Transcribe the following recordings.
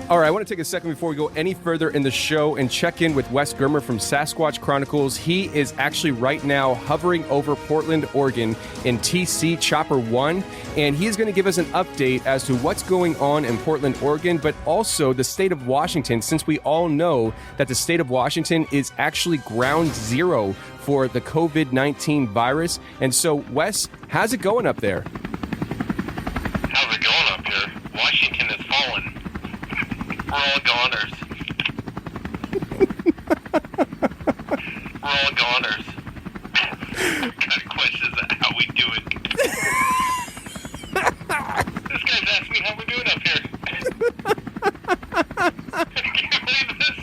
All right, I want to take a second before we go any further in the show and check in with Wes Germer from Sasquatch Chronicles. He is actually right now hovering over Portland, Oregon in TC Chopper 1, and he is going to give us an update as to what's going on in Portland, Oregon, but also the state of Washington, since we all know that the state of Washington is actually ground zero for the COVID-19 virus. And so, Wes, how's it going up there? How's it going up here? Washington has fallen. We're all goners. We're all goners. What kind of question is that? How we do it? This guy's asked me how we're doing up here. Can you believe this?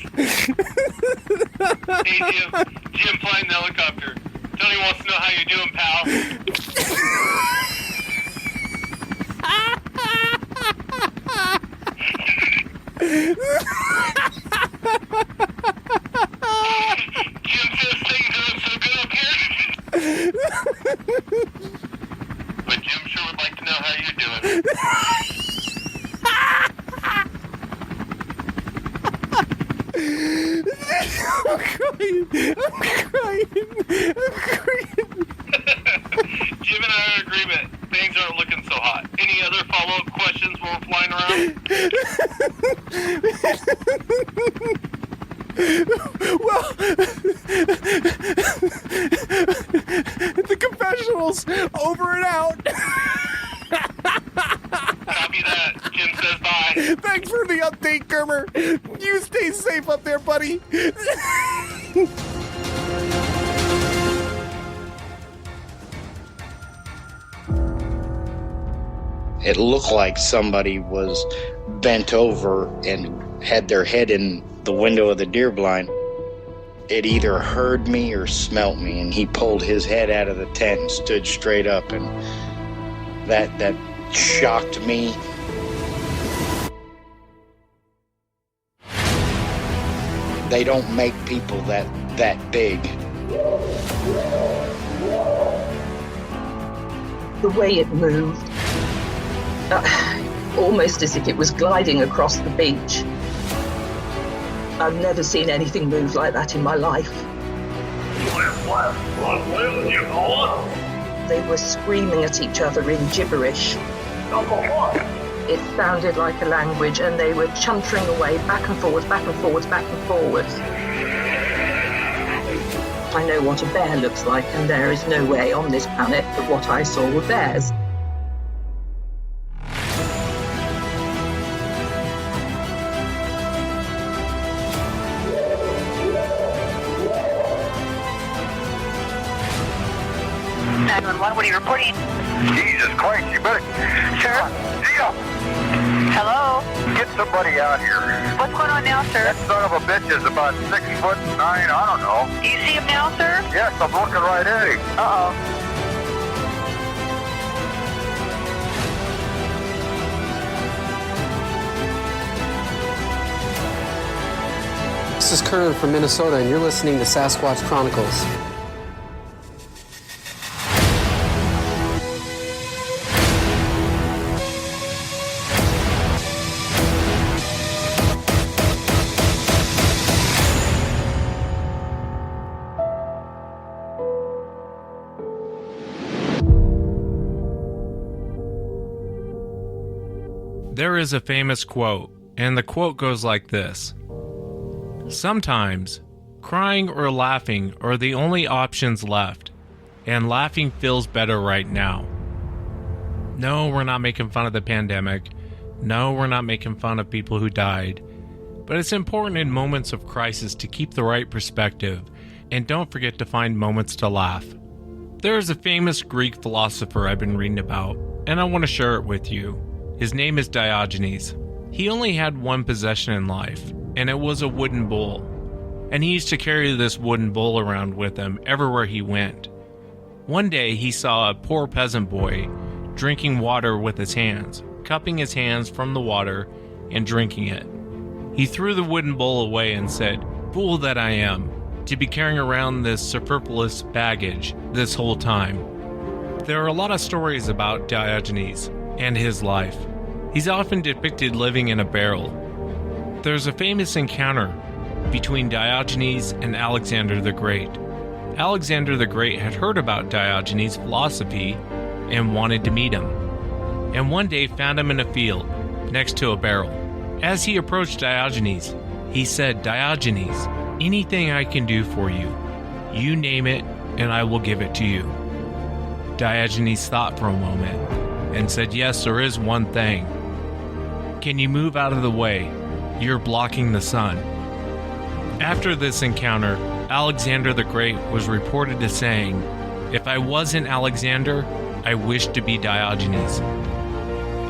Hey, Jim flying the helicopter. Tony wants to know how you're doing, pal. Jim says things are so good up here. But Jim sure would like to know how you're doing. I'm crying. Jim and I are in agreement. Things aren't looking so hot. Any other follow-up questions while we're flying around? Well, the confessional's over and out. Copy that. Jim says bye. Thanks for the update, Germer. You stay safe up there, buddy. It looked like somebody was bent over and had their head in the window of the deer blind. It either heard me or smelt me, and he pulled his head out of the tent and stood straight up, and that shocked me. They don't make people that big. The way it moved, almost as if it was gliding across the beach. I've never seen anything move like that in my life. They were screaming at each other in gibberish. It sounded like a language, and they were chuntering away back and forwards, back and forwards, back and forwards. I know what a bear looks like, and there is no way on this planet that what I saw were bears. What are you reporting? Jesus Christ, you better... Sir? Gio! Hello? Get somebody out here. What's going on now, sir? That son of a bitch is about 6'9", I don't know. Do you see him now, sir? Yes, I'm looking right at him. Uh-oh. This is Kern from Minnesota, and you're listening to Sasquatch Chronicles. There is a famous quote, and the quote goes like this. Sometimes, crying or laughing are the only options left, and laughing feels better right now. No, we're not making fun of the pandemic. No, we're not making fun of people who died. But it's important in moments of crisis to keep the right perspective, and don't forget to find moments to laugh. There is a famous Greek philosopher I've been reading about, and I want to share it with you. His name is Diogenes. He only had one possession in life, and it was a wooden bowl. And he used to carry this wooden bowl around with him everywhere he went. One day he saw a poor peasant boy drinking water with his hands, cupping his hands from the water and drinking it. He threw the wooden bowl away and said, "Fool that I am, to be carrying around this superfluous baggage this whole time." There are a lot of stories about Diogenes and his life. He's often depicted living in a barrel. There's a famous encounter between Diogenes and Alexander the Great. Alexander the Great had heard about Diogenes' philosophy and wanted to meet him, and one day found him in a field next to a barrel. As he approached Diogenes, he said, "Diogenes, anything I can do for you, you name it and I will give it to you." Diogenes thought for a moment and said, "Yes, there is one thing. Can you move out of the way? You're blocking the sun." After this encounter, Alexander the Great was reported as saying, "If I wasn't Alexander, I wish to be Diogenes."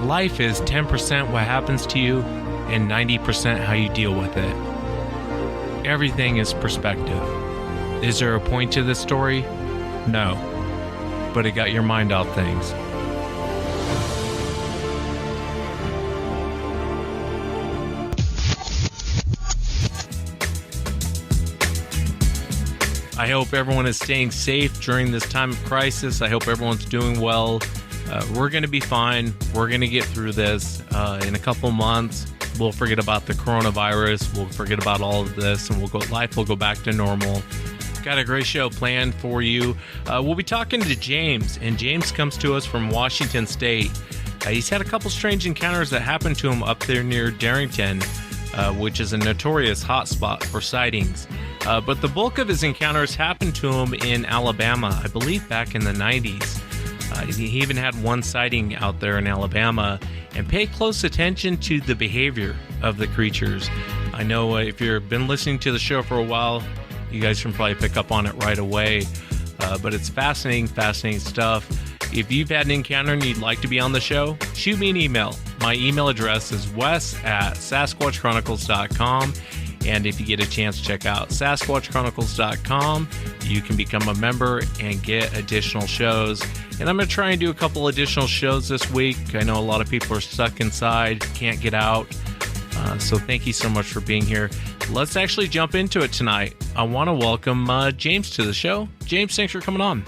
Life is 10% what happens to you and 90% how you deal with it. Everything is perspective. Is there a point to this story? No. But it got your mind off things. I hope everyone is staying safe during this time of crisis. I hope everyone's doing well. We're going to be fine. We're going to get through this. In a couple months, we'll forget about the coronavirus. We'll forget about all of this, and life will go back to normal. Got a great show planned for you. We'll be talking to James, and James comes to us from Washington State. He's had a couple strange encounters that happened to him up there near Darrington, which is a notorious hotspot for sightings. But the bulk of his encounters happened to him in Alabama, I believe back in the 90s. He even had one sighting out there in Alabama, and pay close attention to the behavior of the creatures. I know if you've been listening to the show for a while, you guys can probably pick up on it right away. But it's fascinating stuff. If you've had an encounter and you'd like to be on the show, shoot me an email. My email address is wes@sasquatchchronicles.com. And if you get a chance, check out sasquatchchronicles.com. You can become a member and get additional shows. And I'm going to try and do a couple additional shows this week. I know a lot of people are stuck inside, can't get out. So thank you so much for being here. Let's actually jump into it tonight. I want to welcome James to the show. James, thanks for coming on.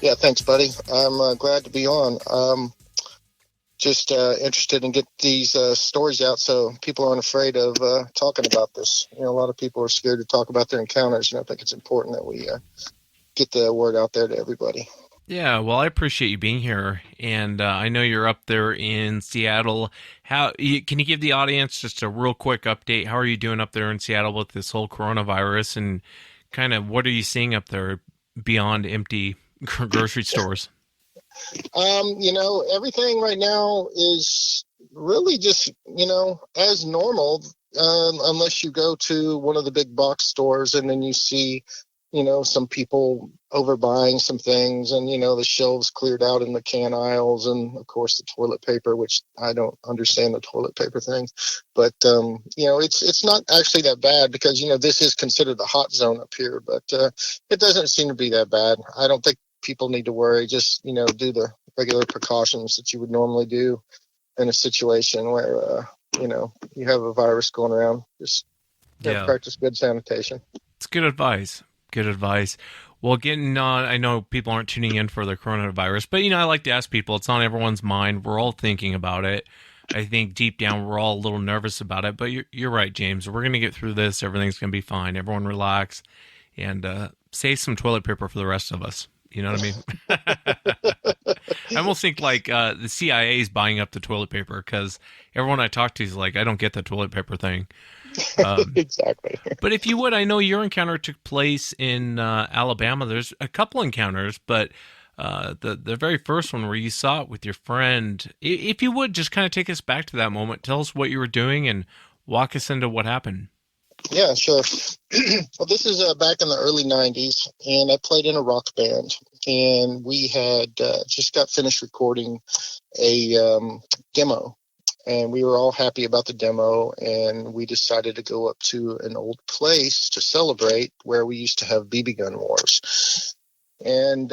Yeah, thanks, buddy. I'm glad to be on. Just interested in get these stories out so people aren't afraid of talking about this. You know, a lot of people are scared to talk about their encounters, and I think it's important that we get the word out there to everybody. Yeah, well, I appreciate you being here, and I know you're up there in Seattle. Can you give the audience just a real quick update? How are you doing up there in Seattle with this whole coronavirus, and kind of what are you seeing up there beyond empty grocery stores? You know, everything right now is really just, you know, as normal, unless you go to one of the big box stores and then you see, you know, some people overbuying some things and, you know, the shelves cleared out in the can aisles and, of course, the toilet paper, which I don't understand the toilet paper thing. But, you know, it's not actually that bad because, you know, this is considered the hot zone up here, but it doesn't seem to be that bad. I don't think people need to worry. Just, you know, do the regular precautions that you would normally do in a situation where, you know, you have a virus going around. Just practice good sanitation. It's good advice. Good advice. Well, getting on, I know people aren't tuning in for the coronavirus, but, you know, I like to ask people, it's on everyone's mind. We're all thinking about it. I think deep down, we're all a little nervous about it, but you're right, James. We're going to get through this. Everything's going to be fine. Everyone relax and save some toilet paper for the rest of us. You know what I mean? I almost think like the CIA is buying up the toilet paper because everyone I talk to is like, I don't get the toilet paper thing. Exactly. But if you would, I know your encounter took place in Alabama. There's a couple encounters, but the very first one where you saw it with your friend, if you would just kind of take us back to that moment, tell us what you were doing and walk us into what happened. Yeah, sure. Well, this is back in the early 90s, and I played in a rock band, and we had just got finished recording a demo, and we were all happy about the demo, and we decided to go up to an old place to celebrate where we used to have BB gun wars. And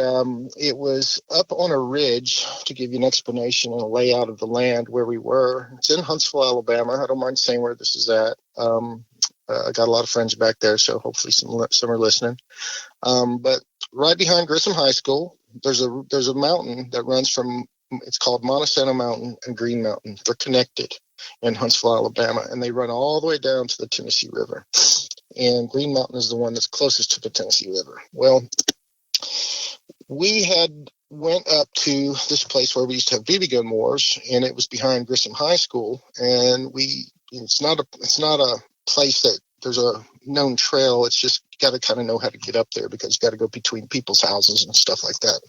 it was up on a ridge, to give you an explanation and a layout of the land where we were. It's in Huntsville, Alabama. I don't mind saying where this is at. I got a lot of friends back there, so hopefully some are listening. But right behind Grissom High School, there's a mountain that runs from it's called Montesano Mountain and Green Mountain. They're connected in Huntsville, Alabama, and they run all the way down to the Tennessee River. And Green Mountain is the one that's closest to the Tennessee River. Well, we had went up to this place where we used to have BB gun wars, and it was behind Grissom High School. And it's not a place that there's a known trail. It's just you got to kind of know how to get up there because you got to go between people's houses and stuff like that.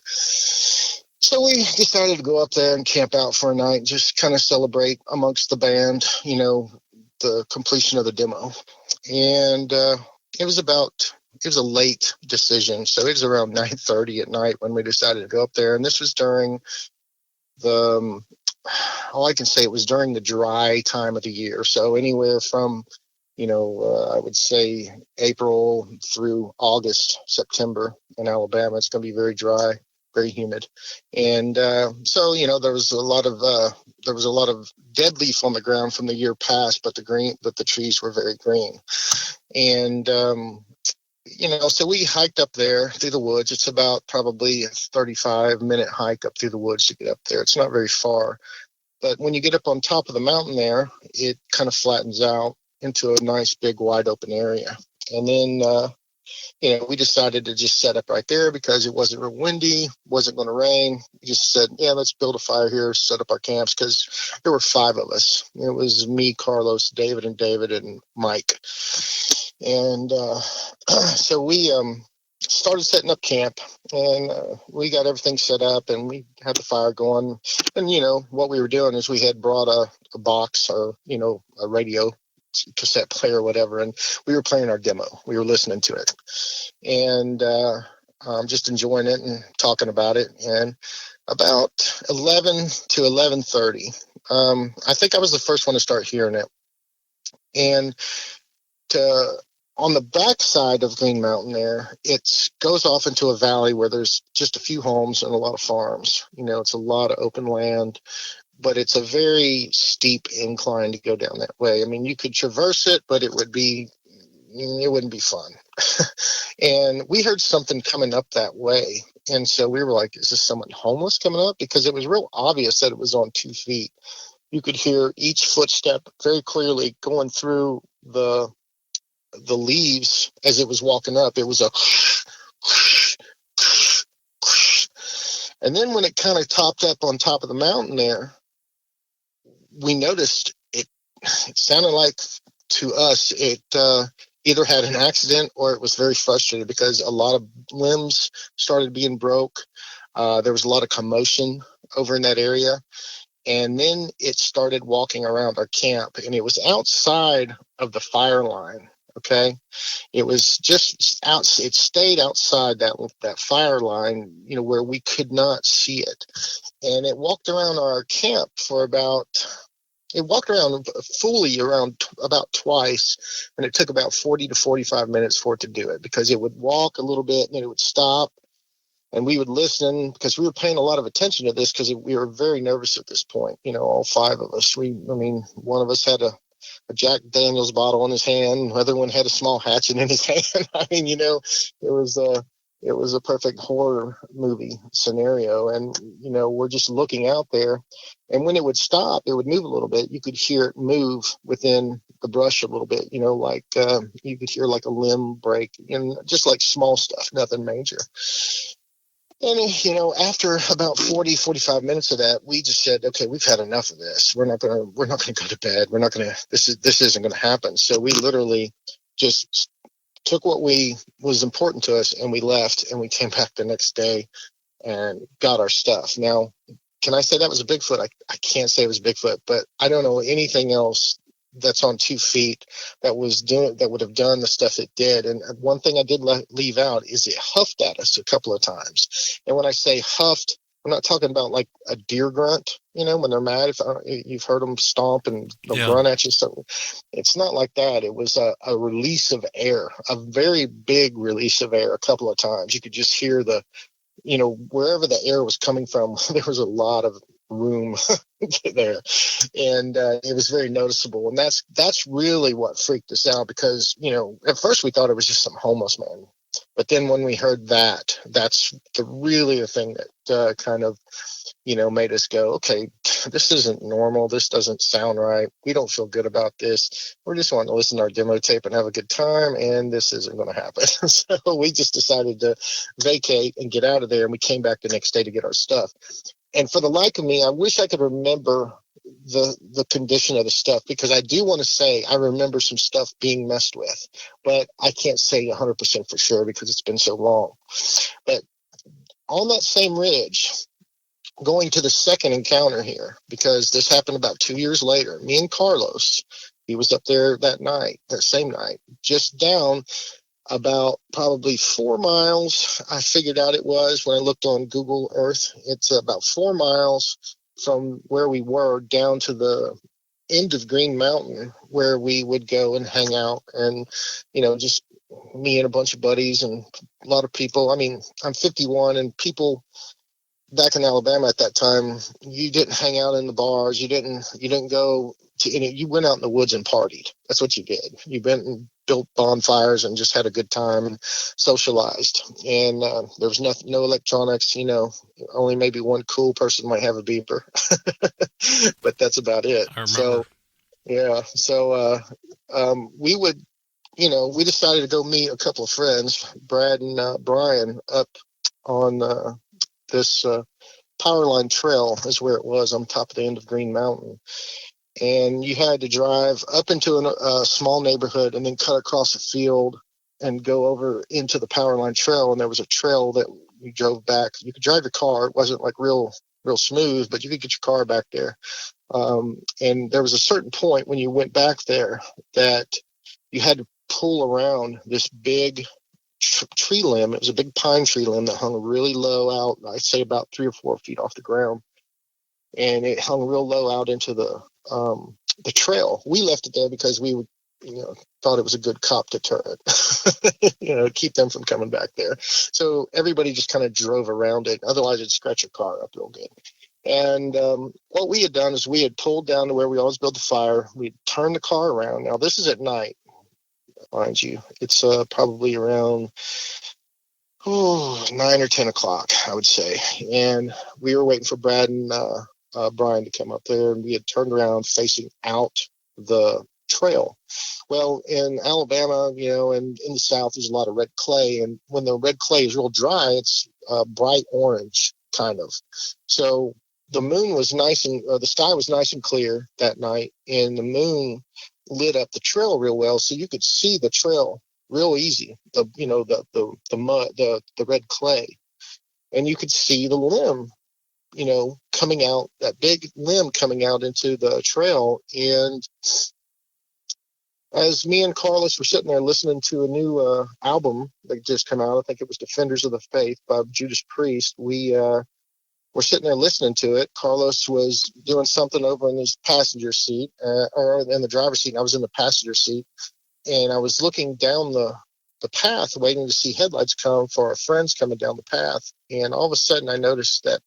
So we decided to go up there and camp out for a night, just kind of celebrate amongst the band, the completion of the demo. And it was a late decision. So it was around 9:30 at night when we decided to go up there. And this was during all I can say, it was during the dry time of the year. So anywhere from, I would say April through August, September in Alabama, it's going to be very dry, very humid. And so, there was a lot of dead leaf on the ground from the year past, but the trees were very green. And, so we hiked up there through the woods. It's about probably a 35-minute hike up through the woods to get up there. It's not very far. But when you get up on top of the mountain there, it kind of flattens out into a nice, big, wide open area. And then, we decided to just set up right there because it wasn't real windy, wasn't going to rain. We just said, let's build a fire here, set up our camps, because there were 5 of us. It was me, Carlos, David, and Mike. And so we started setting up camp, and we got everything set up, and we had the fire going. And, what we were doing is we had brought a box or, a radio cassette player or whatever, and we were playing our demo. We were listening to it and just enjoying it and talking about it. And about 11 to 11:30, I think I was the first one to start hearing it. And on the backside of Green Mountain there, it goes off into a valley where there's just a few homes and a lot of farms. It's a lot of open land, but it's a very steep incline to go down that way. I mean, you could traverse it, but it wouldn't be fun. And we heard something coming up that way. And so we were like, is this someone homeless coming up? Because it was real obvious that it was on 2 feet. You could hear each footstep very clearly going through the leaves as it was walking up. It was a and then when it kind of topped up on top of the mountain there, we noticed it sounded like to us it either had an accident or it was very frustrated because a lot of limbs started being broke. There was a lot of commotion over in that area. And then it started walking around our camp, and it was outside of the fire line. Okay. It was just out. It stayed outside that fire line, where we could not see it. And it walked around our camp it walked around fully around about twice. And it took about 40 to 45 minutes for it to do it, because it would walk a little bit and then it would stop. And we would listen because we were paying a lot of attention to this because we were very nervous at this point. All 5 of us. One of us had a Jack Daniels bottle in his hand. The other one had a small hatchet in his hand. It was a perfect horror movie scenario. And, we're just looking out there. And when it would stop, it would move a little bit. You could hear it move within the brush a little bit, like you could hear like a limb break and just like small stuff, nothing major. And, after about 40, 45 minutes of that, we just said, okay, we've had enough of this. We're not going to go to bed. This isn't going to happen. So we literally just took what was important to us and we left, and we came back the next day and got our stuff. Now, can I say that was a Bigfoot? I can't say it was Bigfoot, but I don't know anything else that's on 2 feet that would have done the stuff it did. And one thing I did leave out is it huffed at us a couple of times. And when I say huffed, I'm not talking about like a deer grunt, when they're mad. If you've heard them stomp and they'll grunt at you. So it's not like that. It was a release of air, a very big release of air a couple of times. You could just hear wherever the air was coming from, there was a lot of room there, and it was very noticeable. And that's really what freaked us out, because at first we thought it was just some homeless man, But then when we heard that, that's really the thing that kind of, made us go, okay, this isn't normal. This doesn't sound right. We don't feel good about this. We're just wanting to listen to our demo tape and have a good time, and this isn't going to happen. So we just decided to vacate and get out of there, and we came back the next day to get our stuff. And for the life of me, I wish I could remember the condition of the stuff, because I do want to say I remember some stuff being messed with, but I can't say 100% for sure because it's been so long. But on that same ridge, going to the second encounter here, because this happened about 2 years later, me and Carlos, he was up there that same night, just down about probably 4 miles. I figured out it was when I looked on Google Earth. It's about 4 miles from where we were down to the end of Green Mountain, where we would go and hang out, and just me and a bunch of buddies and a lot of people. I mean, I'm 51, and people back in Alabama at that time, you didn't hang out in the bars. You didn't go to any. You went out in the woods and partied. That's what you did. You went and built bonfires and just had a good time and socialized. And there was no electronics. Only maybe one cool person might have a beeper, but that's about it. I remember. So yeah. So we would. We decided to go meet a couple of friends, Brad and Brian, up on this Powerline Trail is where it was, on top of the end of Green Mountain. And you had to drive up into a small neighborhood and then cut across a field and go over into the Powerline Trail. And there was a trail that you drove back. You could drive your car. It wasn't like real smooth, but you could get your car back there. And there was a certain point when you went back there that you had to pull around this big tree limb. It was a big pine tree limb that hung really low out, I'd say about 3 or 4 feet off the ground. And it hung real low out into the trail. We left it there because we would, thought it was a good cop deterrent, keep them from coming back there. So everybody just kind of drove around it. Otherwise, it'd scratch your car up real good. And what we had done is we had pulled down to where we always build the fire. We'd turned the car around. Now, this is at night, mind you. It's probably around 9 or 10 o'clock, I would say. And we were waiting for Brad and Brian to come up there, and we had turned around facing out the trail. Well, in Alabama, and in the South, there's a lot of red clay, and when the red clay is real dry, it's bright orange, kind of. So the moon was the sky was nice and clear that night, and the moon lit up the trail real well, so you could see the trail real easy. The mud, the red clay, and you could see the limb, coming out, that big limb coming out into the trail. And as me and Carlos were sitting there listening to a new album that just came out, I think it was Defenders of the Faith by Judas Priest, we were sitting there listening to it. Carlos was doing something over in his passenger seat, or in the driver's seat, and I was in the passenger seat, and I was looking down the path, waiting to see headlights come for our friends coming down the path. And all of a sudden, I noticed that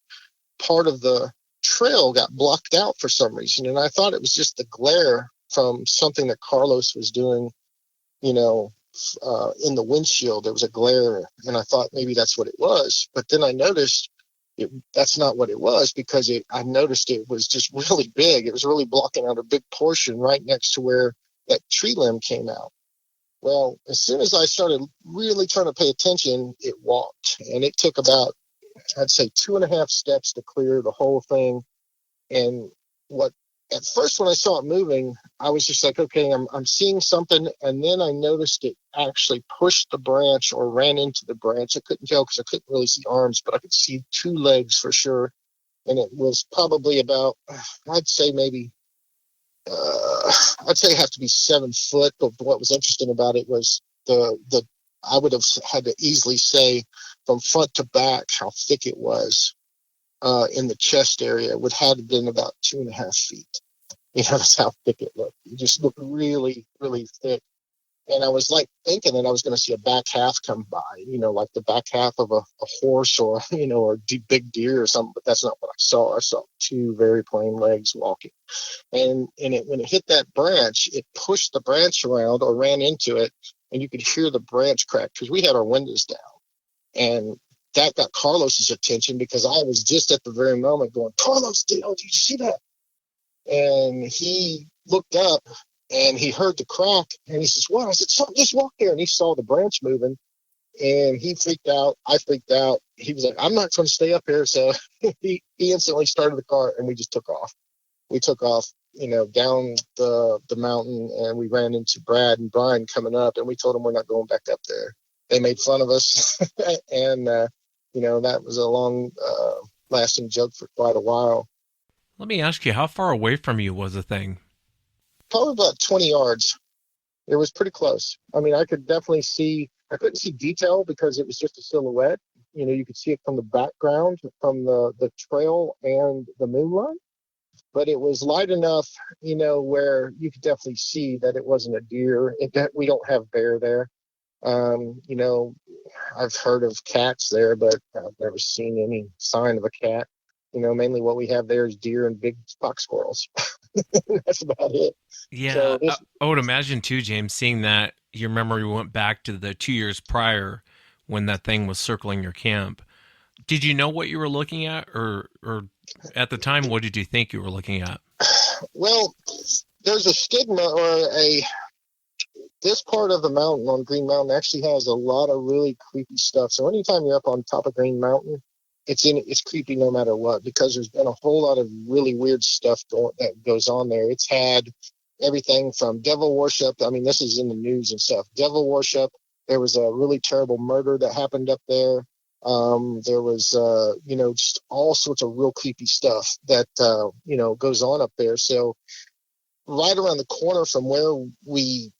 part of the trail got blocked out for some reason, and I thought it was just the glare from something that Carlos was doing, in the windshield. There was a glare, and I thought maybe that's what it was. But then I noticed that's not what it was, because I noticed it was just really big. It was really blocking out a big portion right next to where that tree limb came out. Well, as soon as I started really trying to pay attention, it walked, and it took about, I'd say, 2.5 steps to clear the whole thing. And at first, when I saw it moving, I was just like, okay, I'm seeing something. And then I noticed it actually pushed the branch or ran into the branch. I couldn't tell because I couldn't really see arms, but I could see 2 legs for sure. And it was probably about, I'd say maybe, I'd say it have to be 7 foot. But what was interesting about it was I would have had to easily say from front to back how thick it was. In the chest area would have been about 2.5 feet. That's how thick it looked. It just looked really, really thick. And I was like thinking that I was going to see a back half come by, like the back half of a horse or, or a big deer or something. But that's not what I saw. I saw 2 very plain legs walking. And when it hit that branch, it pushed the branch around or ran into it. And you could hear the branch crack because we had our windows down. And that got Carlos's attention because I was just at the very moment going, Carlos, did you see that? And he looked up and he heard the crack and he says, what? I said, something just walked there. And he saw the branch moving and he freaked out. I freaked out. He was like, I'm not going to stay up here. So he instantly started the car and we just took off. We took off, down the mountain, and we ran into Brad and Brian coming up, and we told them we're not going back up there. They made fun of us, and that was a long lasting joke for quite a while. Let me ask you, how far away from you was the thing? Probably about 20 yards. It was pretty close. I mean, I could definitely see. I couldn't see detail because it was just a silhouette. You could see it from the background, from the trail and the moonlight. But it was light enough, where you could definitely see that it wasn't a deer. We don't have bear there. I've heard of cats there, but I've never seen any sign of a cat. Mainly what we have there is deer and big fox squirrels. That's about it. Yeah, So I would imagine too, James, seeing that your memory went back to the 2 years prior when that thing was circling your camp. Did you know what you were looking at, or at the time, what did you think you were looking at? Well, there's a stigma this part of the mountain on Green Mountain actually has a lot of really creepy stuff. So anytime you're up on top of Green Mountain, it's creepy no matter what, because there's been a whole lot of really weird stuff that goes on there. It's had everything from devil worship. I mean, this is in the news and stuff. Devil worship. There was a really terrible murder that happened up there. There was, just all sorts of real creepy stuff that, goes on up there. So right around the corner from where we,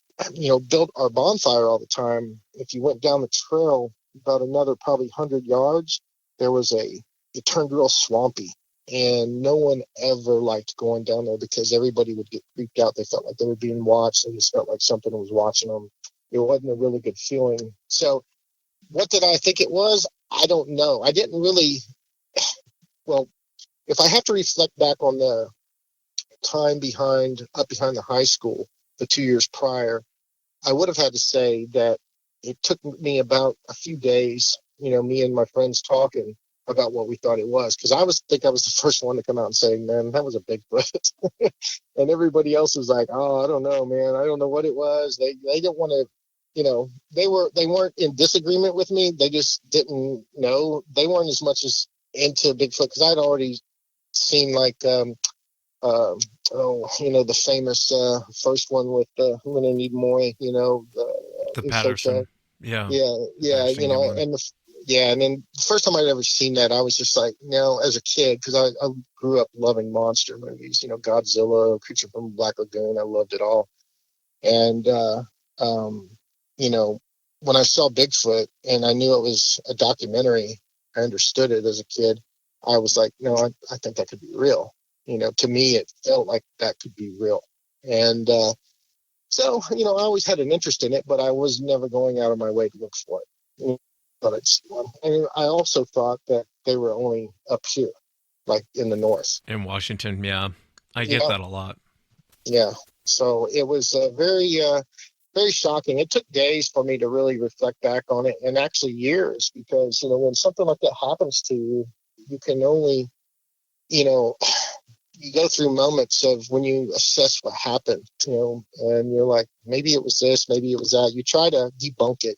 built our bonfire all the time, if you went down the trail about another probably 100 yards, it turned real swampy, and no one ever liked going down there because everybody would get freaked out. They felt like they were being watched. They just felt like something was watching them. It wasn't a really good feeling. So what did I think it was? I don't know. I didn't really, well, if I have to reflect back on the time up behind the high school, the 2 years prior, I would have had to say that it took me about a few days, me and my friends talking about what we thought it was. Because I was the first one to come out and say, man, that was a Bigfoot. And everybody else was like, oh, I don't know, man. I don't know what it was. They didn't want to, they weren't in disagreement with me. They just didn't know. They weren't as much as into Bigfoot because I'd already seen like, the famous first one with Leonard Nimoy, The Patterson. Yeah. Yeah. And then the first time I'd ever seen that, I was just like, as a kid, because I grew up loving monster movies, Godzilla, Creature from Black Lagoon. I loved it all. And, when I saw Bigfoot and I knew it was a documentary, I understood it as a kid. I was like, no, I think that could be real. To me, it felt like that could be real. And so, I always had an interest in it, but I was never going out of my way to look for it. But and I also thought that they were only up here, like in the north. In Washington, yeah. I get that a lot. Yeah. So it was very, very shocking. It took days for me to really reflect back on it, and actually years, because, when something like that happens to you, you can only, you go through moments of when you assess what happened, and you're like, maybe it was this, maybe it was that. You try to debunk it,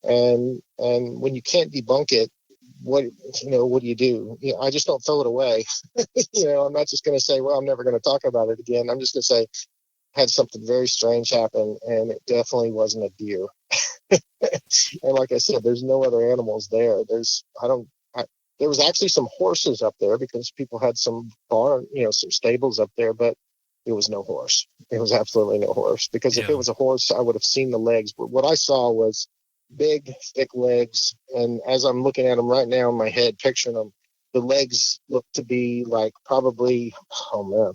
and when you can't debunk it, what do you do? I just don't throw it away. I'm not just going to say, well, I'm never going to talk about it again. I'm just going to say, had something very strange happen, and it definitely wasn't a deer. And like I said, there's no other animals there. There was actually some horses up there because people had some barn, some stables up there, but it was no horse. It was absolutely no horse, because if it was a horse, I would have seen the legs. But what I saw was big, thick legs. And as I'm looking at them right now in my head, picturing them, the legs look to be like probably, oh man,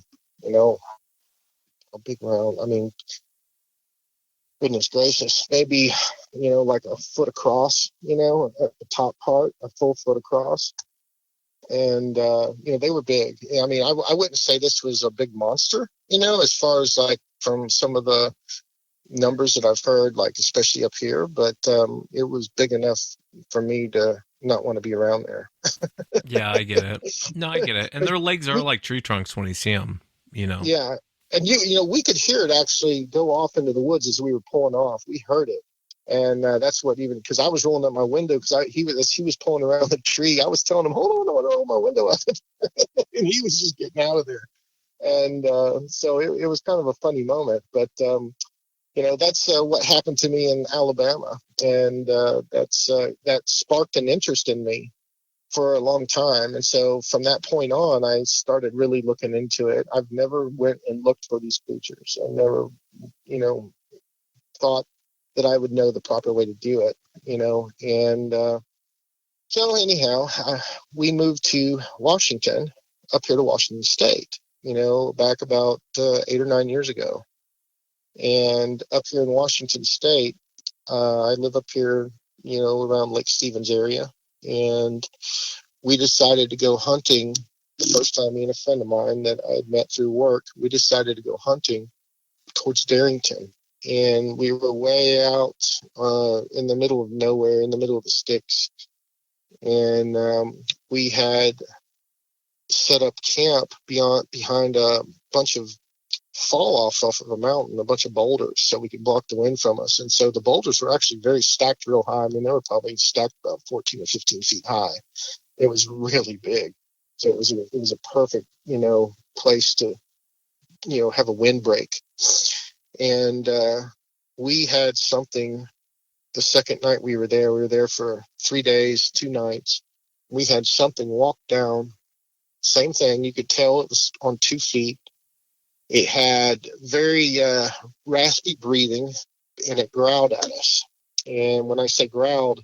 a big round. I mean, goodness gracious, maybe, like a foot across, at the top part, a full foot across. And, they were big. I mean, I wouldn't say this was a big monster, as far as like from some of the numbers that I've heard, like especially up here, but it was big enough, for me to not want to be around there. Yeah, I get it. No, I get it. And their legs are like tree trunks when you see them, you know. Yeah. And we could hear it actually go off into the woods as we were pulling off. We heard it. And that's what, even because I was rolling up my window because he was pulling around the tree. I was telling him, hold on, roll my window up. And he was just getting out of there. And so it was kind of a funny moment. But, that's what happened to me in Alabama. And that sparked an interest in me for a long time. And so from that point on, I started really looking into it. I've never went and looked for these creatures. I never, thought that I would know the proper way to do it, and so anyhow, we moved to Washington, up here to Washington State, back about 8 or 9 years ago. And up here in Washington State, I live up here, around Lake Stevens area. And we decided to go hunting the first time, me and a friend of mine that I had met through work. We decided to go hunting towards Darrington. And we were way out in the middle of nowhere, in the middle of the sticks. And we had set up camp behind a bunch of fall-offs off of a mountain, a bunch of boulders, so we could block the wind from us. And so the boulders were actually very stacked real high. I mean, they were probably stacked about 14 or 15 feet high. It was really big. So it was a perfect, place to, have a windbreak. And we had something the second night we were there. We were there for 3 days, 2 nights. We had something walk down. Same thing. You could tell it was on 2 feet. It had very raspy breathing, and it growled at us. And when I say growled,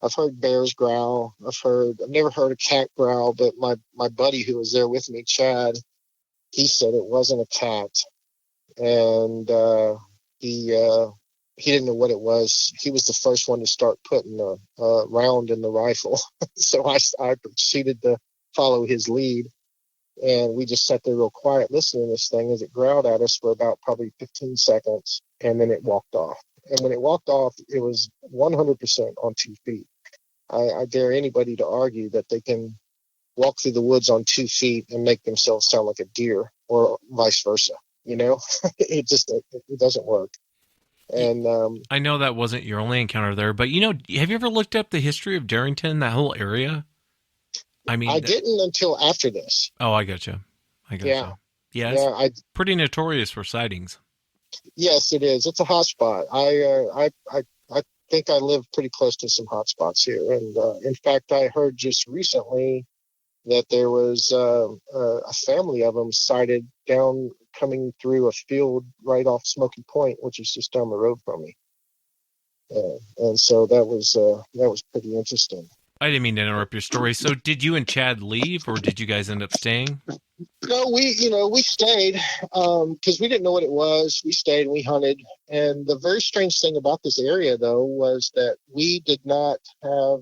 I've heard bears growl. I've never heard a cat growl, but my buddy who was there with me, Chad, he said it wasn't a cat. And he didn't know what it was. He was the first one to start putting a round in the rifle. So I proceeded to follow his lead. And we just sat there real quiet listening to this thing as it growled at us for about probably 15 seconds. And then it walked off. And when it walked off, it was 100% on 2 feet. I dare anybody to argue that they can walk through the woods on 2 feet and make themselves sound like a deer, or vice versa. It doesn't work. And I know that wasn't your only encounter there, but have you ever looked up the history of Darrington, that whole area? I mean, I didn't until after this. Oh, I gotcha. Yeah. Yeah, it's pretty notorious for sightings. Yes, it is. It's a hot spot. I think I live pretty close to some hot spots here. And in fact, I heard just recently that there was a family of them sighted coming through a field right off Smoky Point, which is just down the road from me. And so that was pretty interesting. I didn't mean to interrupt your story. So did you and Chad leave, or did you guys end up staying? No, we stayed because we didn't know what it was. We stayed and we hunted. And the very strange thing about this area, though, was that we did not have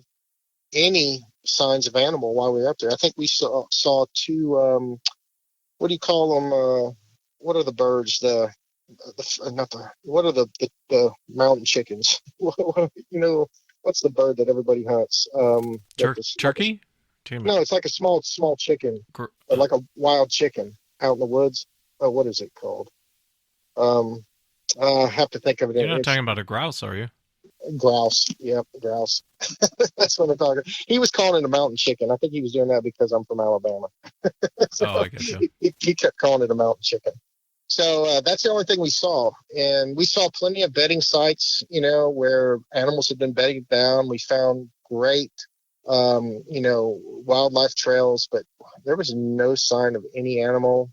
any signs of animal while we were up there. I think we saw 2, what do you call them? What are the birds? What are the mountain chickens? What's the bird that everybody hunts? Turkey? No, it's like a small chicken, like a wild chicken out in the woods. Oh, what is it called? I have to think of it. You're not talking about a grouse, are you? Grouse. Yep, grouse. That's what I'm talking. He was calling it a mountain chicken. I think he was doing that because I'm from Alabama. So I get you. He kept calling it a mountain chicken. So that's the only thing we saw. And we saw plenty of bedding sites, where animals had been bedded down. We found great, wildlife trails, but there was no sign of any animal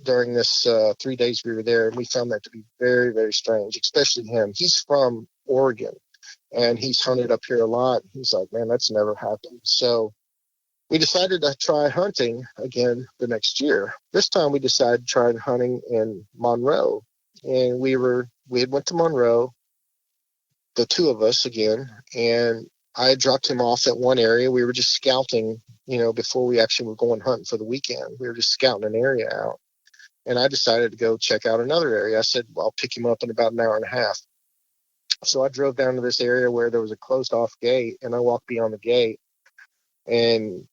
during this 3 days we were there. And we found that to be very, very strange, especially him. He's from Oregon, and he's hunted up here a lot. He's like, man, that's never happened. So we decided to try hunting again the next year. This time we decided to try hunting in Monroe. And we had went to Monroe, the 2 of us again, and I had dropped him off at one area. We were just scouting, before we actually were going hunting for the weekend. We were just scouting an area out. And I decided to go check out another area. I said, well, I'll pick him up in about an hour and a half. So I drove down to this area where there was a closed off gate, and I walked beyond the gate and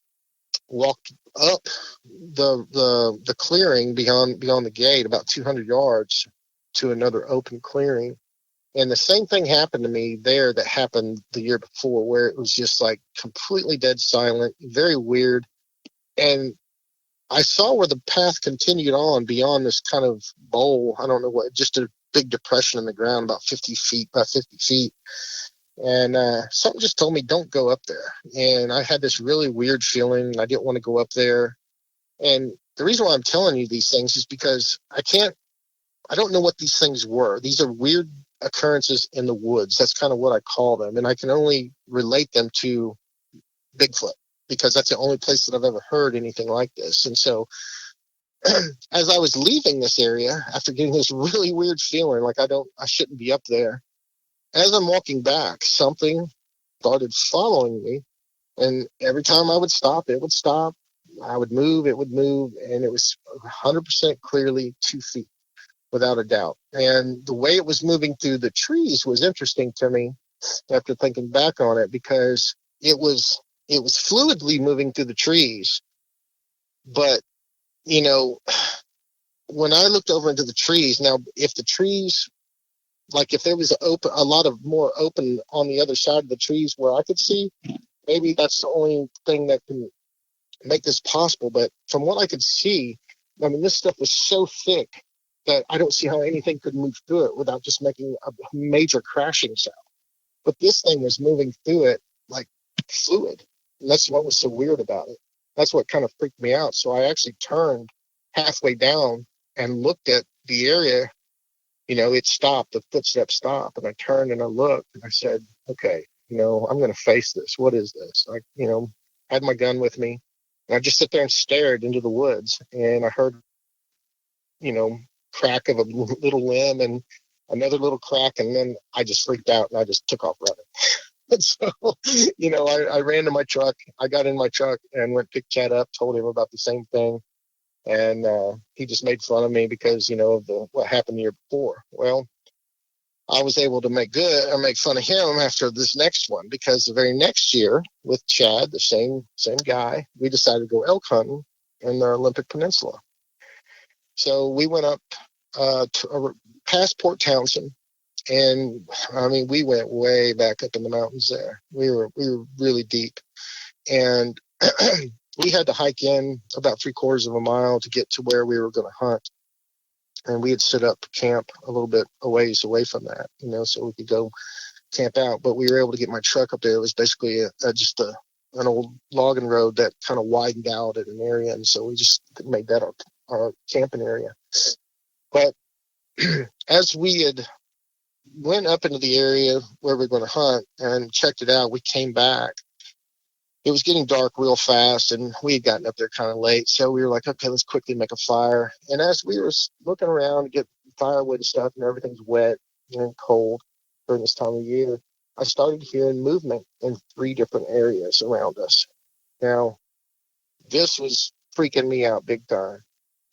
walked up the clearing beyond the gate about 200 yards to another open clearing. And the same thing happened to me there that happened the year before, where it was just like completely dead silent, very weird. And I saw where the path continued on beyond this kind of bowl. I don't know what, just a big depression in the ground, about 50 feet. And something just told me, don't go up there. And I had this really weird feeling. I didn't want to go up there. And the reason why I'm telling you these things is because I don't know what these things were. These are weird occurrences in the woods. That's kind of what I call them. And I can only relate them to Bigfoot because that's the only place that I've ever heard anything like this. And so as I was leaving this area, after getting this really weird feeling, like I shouldn't be up there, as I'm walking back, something started following me. And every time I would stop, it would stop. I would move, it would move. And it was 100% clearly 2 feet, without a doubt. And the way it was moving through the trees was interesting to me after thinking back on it, because it was fluidly moving through the trees. But, you know, when I looked over into the trees, now, if the trees, like if there was a lot of more open on the other side of the trees where I could see, maybe that's the only thing that can make this possible. But from what I could see, I mean, this stuff was so thick that I don't see how anything could move through it without just making a major crashing sound. But this thing was moving through it like fluid. And that's what was so weird about it. That's what kind of freaked me out. So I actually turned halfway down and looked at the area. You know, it stopped, the footsteps stopped, and I turned and I looked and I said, okay, you know, I'm going to face this. What is this? I, you know, had my gun with me, and I just sit there and stared into the woods, and I heard, you know, crack of a little limb and another little crack, and then I just freaked out and I just took off running. And so, you know, I ran to my truck. I got in my truck and went pick Chad up, told him about the same thing. And he just made fun of me because, you know, of what happened the year before. Well, I was able to make fun of him after this next one, because the very next year with Chad, the same guy, we decided to go elk hunting in the Olympic Peninsula. So we went up past Port Townsend, and I mean, we went way back up in the mountains there. We were really deep, and we had to hike in about 3/4 of a mile to get to where we were going to hunt. And we had set up camp a little bit a ways away from that, you know, so we could go camp out. But we were able to get my truck up there. It was basically just an old logging road that kind of widened out at an area. And so we just made that our camping area. But as we had went up into the area where we were going to hunt and checked it out, we came back. It was getting dark real fast, and we had gotten up there kind of late. So we were like, okay, let's quickly make a fire. And as we were looking around to get firewood and stuff, and everything's wet and cold during this time of year, I started hearing movement in 3 different areas around us. Now, this was freaking me out big time.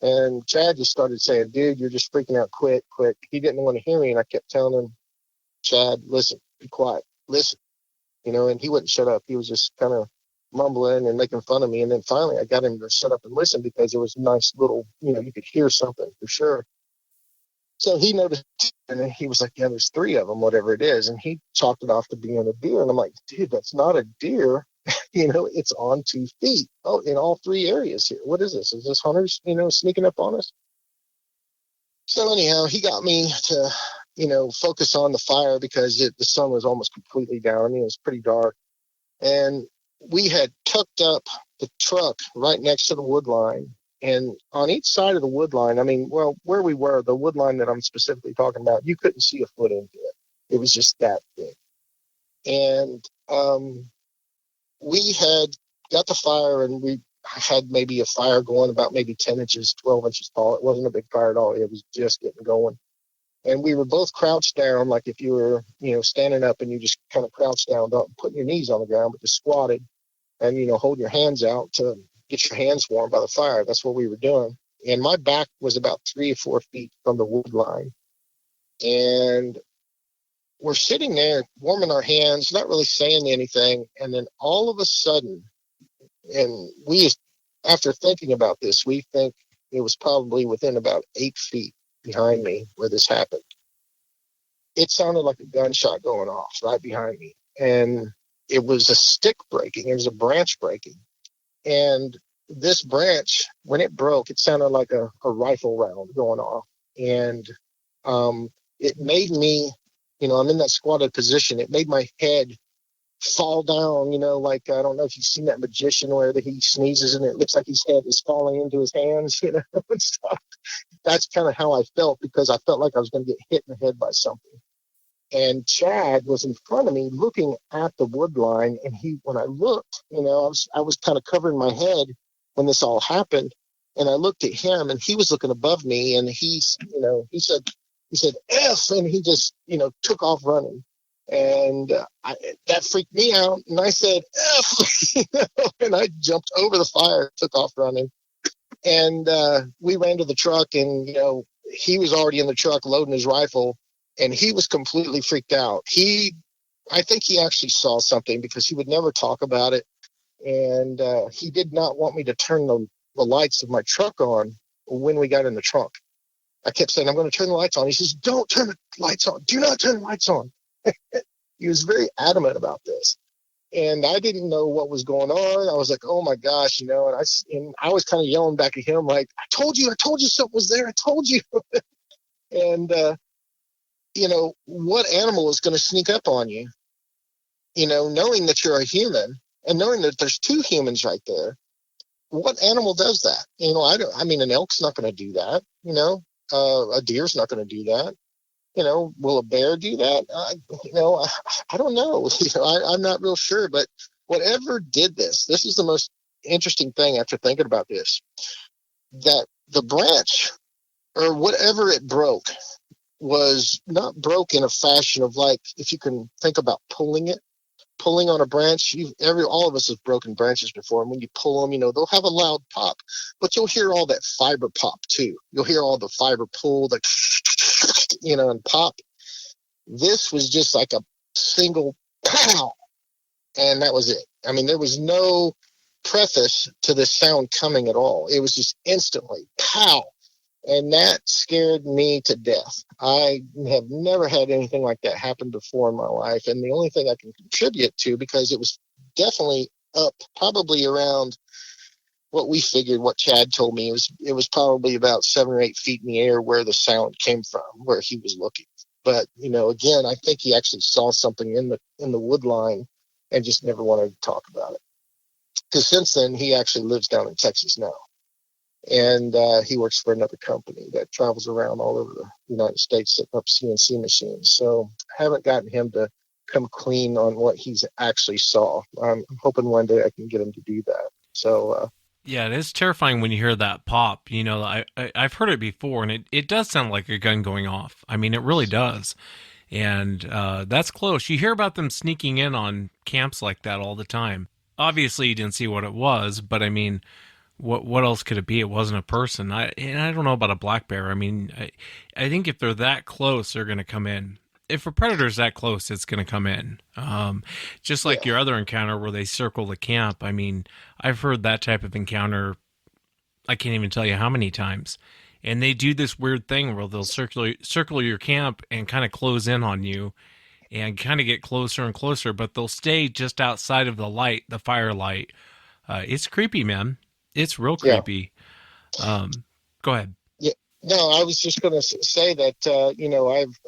And Chad just started saying, dude, you're just freaking out, quick. He didn't want to hear me, and I kept telling him, Chad, listen, be quiet, listen. You know, and he wouldn't shut up. He was just kind of mumbling and making fun of me. And then finally I got him to shut up and listen, because there was a nice little, you know, you could hear something for sure. So he noticed, and he was like, yeah, there's 3 of them, whatever it is. And he chalked it off to being a deer. And I'm like, dude, that's not a deer. You know, it's on 2 feet. Oh, in all 3 areas here. What is this? Is this hunters, you know, sneaking up on us? So anyhow, he got me to, you know, focus on the fire, because the sun was almost completely down. I mean, it was pretty dark. And we had tucked up the truck right next to the wood line. And on each side of the wood line, I mean, well, where we were, the wood line that I'm specifically talking about, you couldn't see a foot into it. It was just that big. And we had got the fire, and we had maybe a fire going about maybe 10 inches, 12 inches tall. It wasn't a big fire at all. It was just getting going. And we were both crouched down, like if you were, you know, standing up and you just kind of crouched down, putting your knees on the ground, but just squatted and, you know, hold your hands out to get your hands warm by the fire. That's what we were doing. And my back was about 3 or 4 feet from the wood line. And we're sitting there warming our hands, not really saying anything. And then all of a sudden, and we, after thinking about this, we think it was probably within about 8 feet behind me where this happened. It sounded like a gunshot going off right behind me. And it was a stick breaking. It was a branch breaking. And this branch, when it broke, it sounded like a rifle round going off. And it made me, I'm in that squatted position. It made my head fall down, like, I don't know if you've seen that magician where he sneezes and it looks like his head is falling into his hands, and stuff. That's kind of how I felt, because I felt like I was going to get hit in the head by something. And Chad was in front of me looking at the wood line. And when I looked, I was kind of covering my head when this all happened. And I looked at him and he was looking above me, and he said, F, and he just, took off running. And that freaked me out. And I said, F, and I jumped over the fire, took off running. And we ran to the truck, and, he was already in the truck loading his rifle. And he was completely freaked out. I think he actually saw something, because he would never talk about it. And he did not want me to turn the lights of my truck on when we got in the trunk. I kept saying, I'm going to turn the lights on. He says, don't turn the lights on. Do not turn the lights on. He was very adamant about this. And I didn't know what was going on. I was like, oh my gosh, and I was kind of yelling back at him, like, I told you something was there. I told you. And, what animal is going to sneak up on you, knowing that you're a human and knowing that there's 2 humans right there? What animal does that? An elk's not going to do that. A deer's not going to do that. Will a bear do that? I don't know. I'm not real sure, but whatever did this is the most interesting thing after thinking about this, that the branch or whatever it broke was not broke in a fashion of, like, if you can think about pulling on a branch. All of us have broken branches before, and when you pull them, they'll have a loud pop, but you'll hear all that fiber pop too. You'll hear all the fiber pull, and pop. This was just like a single pow, and that was it. There was no preface to the sound coming at all. It was just instantly pow. And that scared me to death. I have never had anything like that happen before in my life. And the only thing I can contribute to, because it was definitely up probably around what we figured, what Chad told me, it was probably about 7 or 8 feet in the air where the sound came from, where he was looking. But, again, I think he actually saw something in the wood line and just never wanted to talk about it. Because since then, he actually lives down in Texas now. And he works for another company that travels around all over the United States setting up CNC machines. So I haven't gotten him to come clean on what he's actually saw. I'm hoping one day I can get him to do that. So yeah, it is terrifying when you hear that pop. I've heard it before, and it does sound like a gun going off. It really does. And that's close. You hear about them sneaking in on camps like that all the time. Obviously, you didn't see what it was, but what else could it be? It wasn't a person. I don't know about a black bear. I think if they're that close, they're going to come in. If a predator's that close, it's going to come in. Just like your other encounter where they circle the camp. I've heard that type of encounter, I can't even tell you how many times. And they do this weird thing where they'll circle your camp and kind of close in on you and kind of get closer and closer, but they'll stay just outside of the firelight. It's creepy, man. It's real creepy. Go ahead. Yeah. No, I was just going to say that,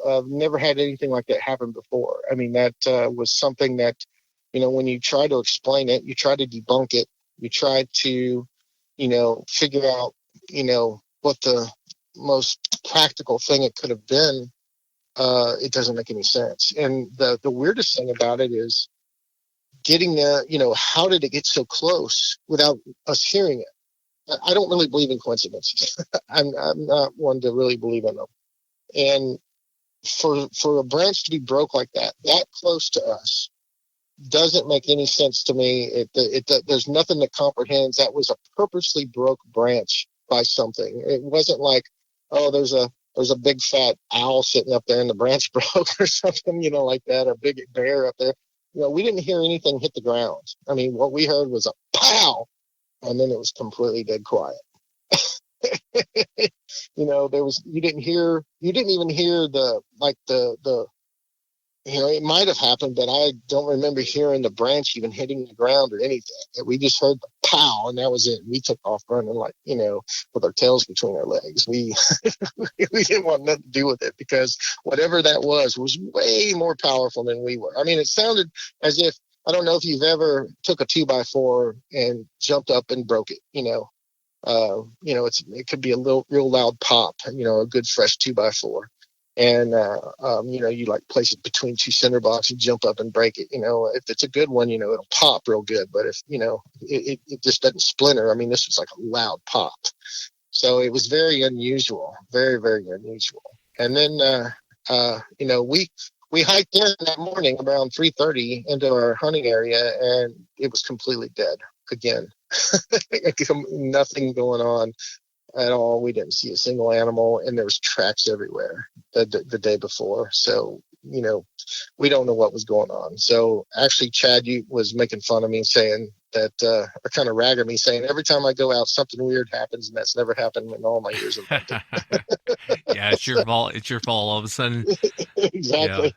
I've never had anything like that happen before. That was something that, when you try to explain it, you try to debunk it, you try to, figure out, what the most practical thing it could have been. It doesn't make any sense. And the weirdest thing about it is getting how did it get so close without us hearing it? I don't really believe in coincidences. I'm not one to really believe in them. And for a branch to be broke like that close to us, doesn't make any sense to me. There's nothing that comprehends that was a purposely broke branch by something. It wasn't like, oh, there's a there's a big fat owl sitting up there and the branch broke or something, like that, a big bear up there. We didn't hear anything hit the ground. I mean, what we heard was a pow, and then it was completely dead quiet. You didn't even hear the it might have happened, but I don't remember hearing the branch even hitting the ground or anything. We just heard the pow, and that was it. We took off running with our tails between our legs. We we didn't want nothing to do with it because whatever that was way more powerful than we were. I mean, it sounded as if, I don't know if you've ever took a 2x4 and jumped up and broke it, it could be a real loud pop, a good fresh 2x4. And, you like place it between two cinder blocks and jump up and break it. If it's a good one, it'll pop real good. But if, it just doesn't splinter. I mean, this was like a loud pop. So it was very unusual, very, very unusual. And then, we hiked in that morning around 3:30 into our hunting area, and it was completely dead again. Nothing going on at all. We didn't see a single animal, and there was tracks everywhere the day before. So, we don't know what was going on. So actually, Chad was making fun of me, saying that, or kind of ragging me, saying every time I go out, something weird happens, and that's never happened in all my years of hunting. Yeah, it's your fault. It's your fault all of a sudden. Exactly.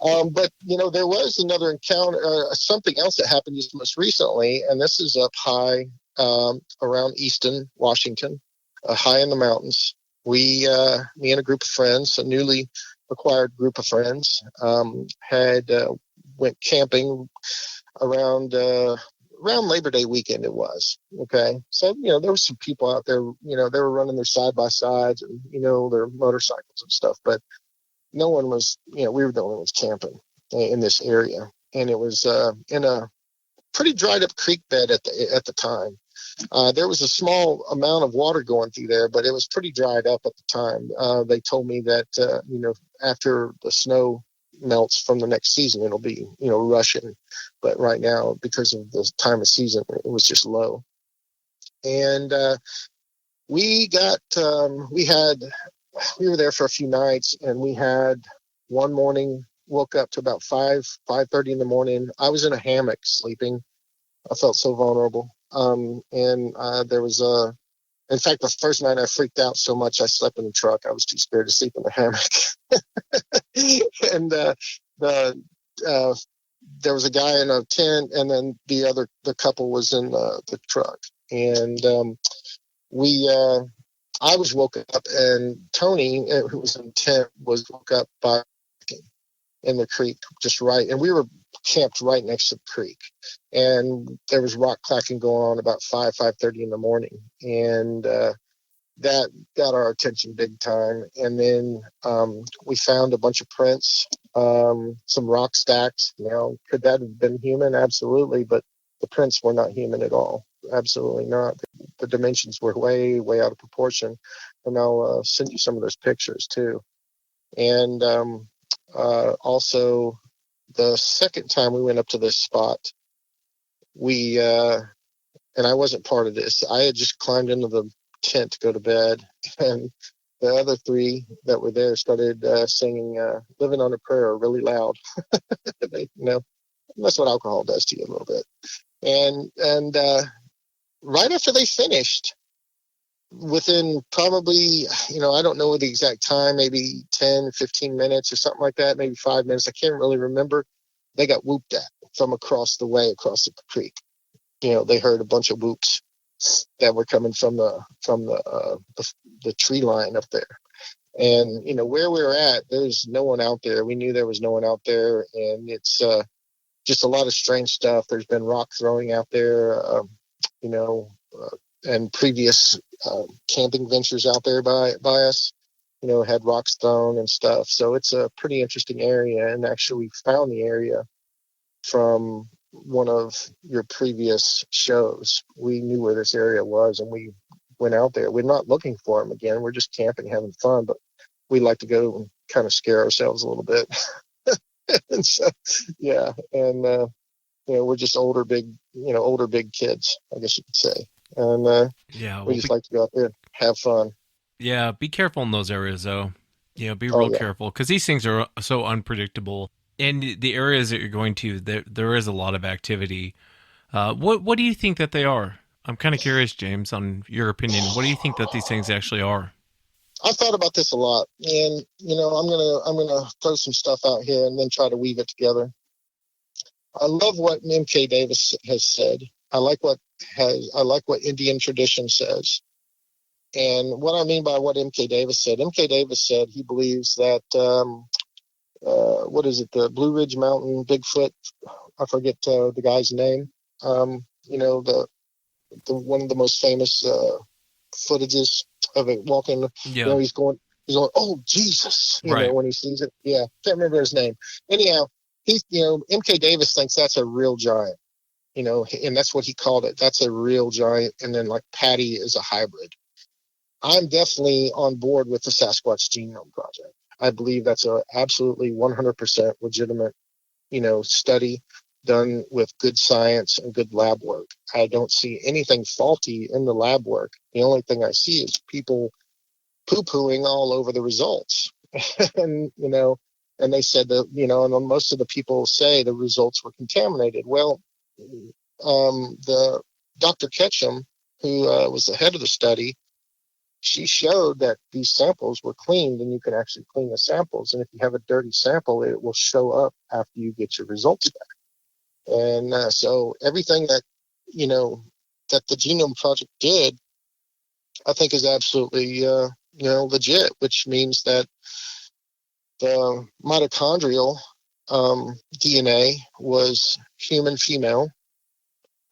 Yeah. But, there was another encounter, something else that happened just most recently, and this is up high around Easton, Washington, high in the mountains. Me and a group of friends, a newly acquired group of friends, had went camping around Labor Day weekend. It was okay. So there were some people out there. They were running their side by sides and their motorcycles and stuff, but no one was. We were the only ones camping in this area, and it was in a pretty dried up creek bed at the time. There was a small amount of water going through there, but it was pretty dried up at the time. They told me that, after the snow melts from the next season, it'll be, rushing. But right now, because of the time of season, it was just low. And we were there for a few nights, and we had one morning, woke up to about 5:30 in the morning. I was in a hammock sleeping. I felt so vulnerable. There was in fact, the first night I freaked out so much I slept in the truck. I was too scared to sleep in the hammock. And there was a guy in a tent, and then the couple was in the truck. And I was woken up, and Tony, who was in the tent, was woke up by in the creek just right, and we were camped right next to the creek, and there was rock clacking going on about 5:30 in the morning, and that got our attention big time. And then we found a bunch of prints, some rock stacks. Could that have been human? Absolutely, but the prints were not human at all. Absolutely not. The dimensions were way out of proportion, and I'll send you some of those pictures too. And also, the second time we went up to this spot, and I wasn't part of this. I had just climbed into the tent to go to bed, and the other three that were there started singing "Living on a Prayer" really loud. That's what alcohol does to you a little bit. And right after they finished, within probably, I don't know the exact time, maybe 10, 15 minutes or something like that, maybe 5 minutes. I can't really remember. They got whooped at from across the creek. They heard a bunch of whoops that were coming from the tree line up there. And, where we were at, there's no one out there. We knew there was no one out there, and it's just a lot of strange stuff. There's been rock throwing out there, and previous camping ventures out there by us, had rocks thrown and stuff. So it's a pretty interesting area. And actually, we found the area from one of your previous shows. We knew where this area was, and we went out there. We're not looking for them again. We're just camping, having fun, but we like to go and kind of scare ourselves a little bit. And so, yeah. And, we're just older big kids, I guess you could say. And we just like to go out there and have fun. Yeah, be careful in those areas, though. Be Oh real yeah. careful because these things are so unpredictable. And the areas that you're going to, there is a lot of activity. What do you think that they are? I'm kind of curious, James, on your opinion. What do you think that these things actually are? I thought about this a lot, and I'm gonna throw some stuff out here and then try to weave it together. I love what M.K. Davis has said. I like what Indian tradition says. And what I mean by what M.K. Davis said, M.K. Davis said he believes that what is it, the Blue Ridge Mountain Bigfoot? I forget the guy's name. The one of the most famous footages of it walking. Yeah, He's going, oh Jesus, right. when he sees it. Yeah, can't remember his name. Anyhow, M.K. Davis thinks that's a real giant. And that's what he called it. That's a real giant. And then like Patty is a hybrid. I'm definitely on board with the Sasquatch Genome Project. I believe that's a absolutely 100% legitimate, study done with good science and good lab work. I don't see anything faulty in the lab work. The only thing I see is people poo-pooing all over the results. And they said that, and most of the people say the results were contaminated. Well, the Dr. Ketchum, who was the head of the study, she showed that these samples were cleaned, and you can actually clean the samples. And if you have a dirty sample, it will show up after you get your results back. And so everything that the Genome Project did, I think is absolutely, legit, which means that the mitochondrial DNA was human female.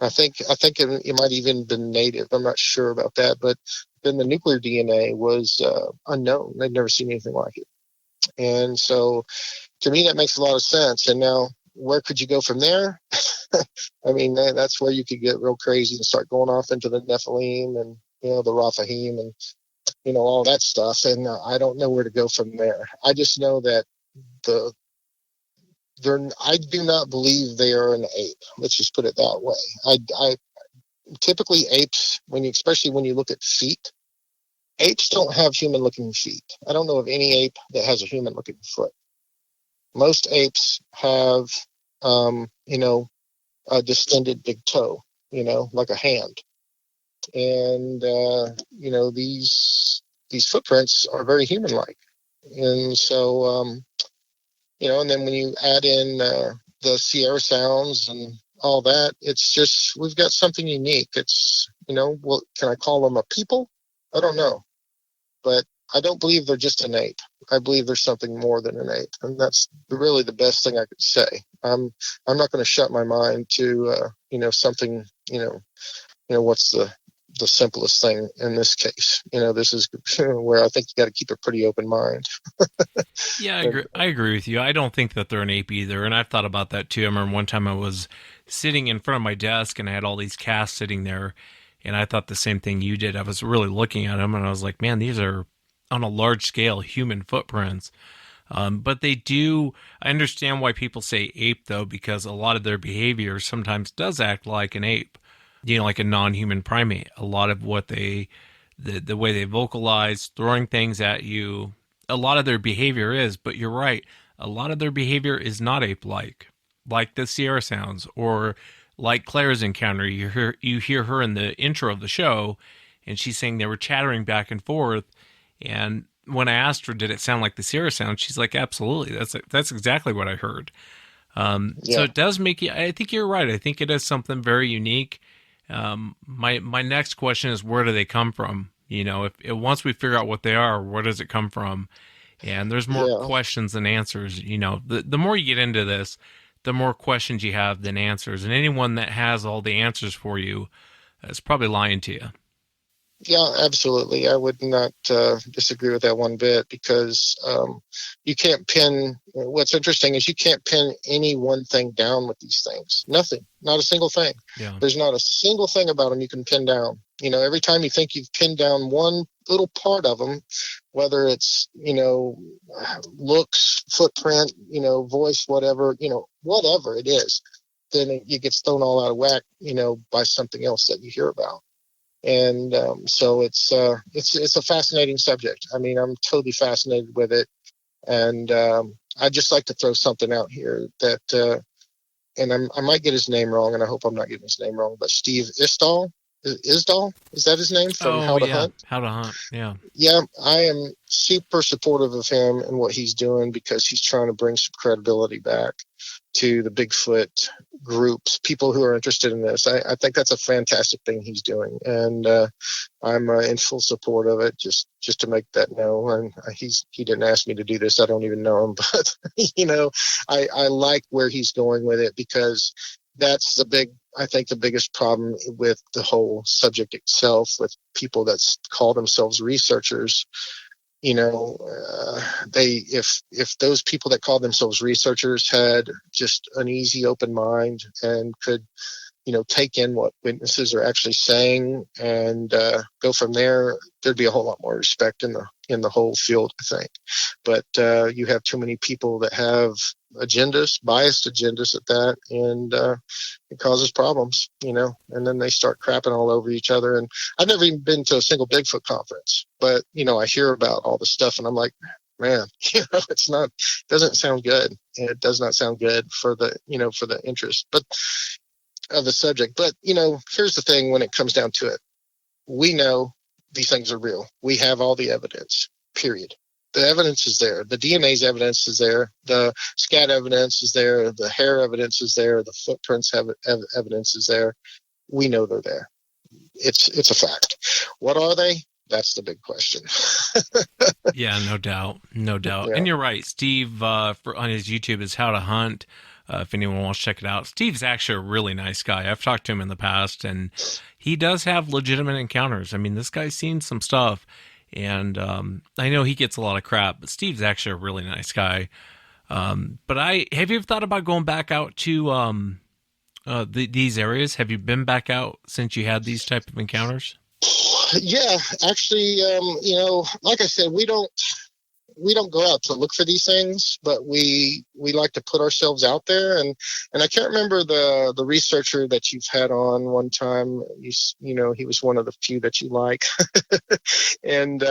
I think it might even been native. I'm not sure about that, but then the nuclear DNA was unknown. They'd never seen anything like it, and so to me that makes a lot of sense. And now, where could you go from there? I mean, that's where you could get real crazy and start going off into the Nephilim and the Raphaim and all that stuff. And I don't know where to go from there. I just know that I do not believe they are an ape. Let's just put it that way. I typically apes, especially when you look at feet, apes don't have human-looking feet. I don't know of any ape that has a human-looking foot. Most apes have, a distended big toe, like a hand. And these footprints are very human-like. And so, and then when you add in the Sierra sounds and all that, it's just, we've got something unique. It's, can I call them a people? I don't know. But I don't believe they're just an ape. I believe there's something more than an ape. And that's really the best thing I could say. I'm not going to shut my mind to, something, what's the simplest thing in this case. This is where I think you got to keep a pretty open mind. Yeah, I agree with you. I don't think that they're an ape either, and I've thought about that too. I remember one time I was sitting in front of my desk and I had all these casts sitting there, and I thought the same thing you did. I was really looking at them and I was like, man, these are on a large scale human footprints. But they do, I understand why people say ape though, because a lot of their behavior sometimes does act like an ape, like a non-human primate. A lot of what the way they vocalize, throwing things at you, a lot of their behavior is, but you're right, a lot of their behavior is not ape-like, like the Sierra sounds, or like Claire's encounter. You hear her in the intro of the show, and she's saying they were chattering back and forth, and when I asked her, did it sound like the Sierra sound, she's like, absolutely, that's exactly what I heard. So it does make you, I think you're right, I think it is something very unique. My next question is, where do they come from? If once we figure out what they are, where does it come from? And there's more questions than answers. The more you get into this, the more questions you have than answers. And anyone that has all the answers for you is probably lying to you. Yeah, absolutely. I would not disagree with that one bit, because you can't pin. What's interesting is you can't pin any one thing down with these things. Nothing, not a single thing. Yeah. There's not a single thing about them you can pin down. Every time you think you've pinned down one little part of them, whether it's looks, footprint, voice, whatever, whatever it is, then it gets thrown all out of whack, by something else that you hear about. And so it's a fascinating subject. I mean, I'm totally fascinated with it. And I'd just like to throw something out here that, and I might get his name wrong, and I hope I'm not getting his name wrong, but Steve Isdall, is that his name, from How to Hunt? How to Hunt, yeah. Yeah, I am super supportive of him and what he's doing, because he's trying to bring some credibility back to the Bigfoot groups, people who are interested in this. I think that's a fantastic thing he's doing, and I'm in full support of it. Just to make that known, and he didn't ask me to do this. I don't even know him, but I like where he's going with it, because that's I think the biggest problem with the whole subject itself, with people that call themselves researchers. If those people that call themselves researchers had just an easy, open mind and could, take in what witnesses are actually saying and go from there, there'd be a whole lot more respect in the whole field, I think. But you have too many people that have agendas, biased agendas at that, and it causes problems, and then they start crapping all over each other. And I've never even been to a single Bigfoot conference, but, I hear about all the stuff, and I'm like, man, doesn't sound good. And it does not sound good for the interest of the subject. But, here's the thing, when it comes down to it, we know these things are real. We have all the evidence, period. The evidence is there. The DNA's evidence is there. The scat evidence is there. The hair evidence is there. The footprints evidence is there. We know they're there. It's a fact. What are they? That's the big question. Yeah, no doubt. Yeah. And you're right. Steve, on his YouTube, is How to Hunt. If anyone wants to check it out. Steve's actually a really nice guy. I've talked to him in the past, and he does have legitimate encounters. I mean, this guy's seen some stuff. And I know he gets a lot of crap, but Steve's actually a really nice guy. But have you ever thought about going back out to these areas? Have you been back out since you had these type of encounters? Yeah, actually, like I said, we don't go out to look for these things, but we like to put ourselves out there. And I can't remember the researcher that you've had on one time. He was one of the few that you like, and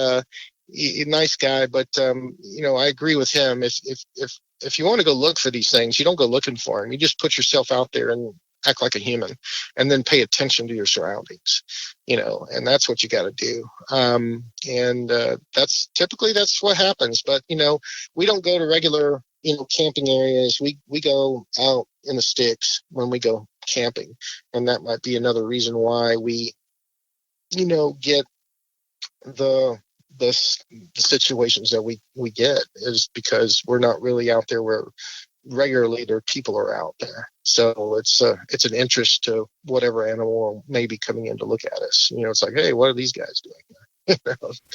nice guy. But I agree with him. If you want to go look for these things, you don't go looking for them. You just put yourself out there and act like a human, and then pay attention to your surroundings, and that's what you got to do. That's typically what happens. But, we don't go to regular, camping areas. We go out in the sticks when we go camping. And that might be another reason why we, get the situations that we get, is because we're not really out there where regularly there people are out there. So it's an interest to whatever animal may be coming in to look at us. It's like, hey, what are these guys doing?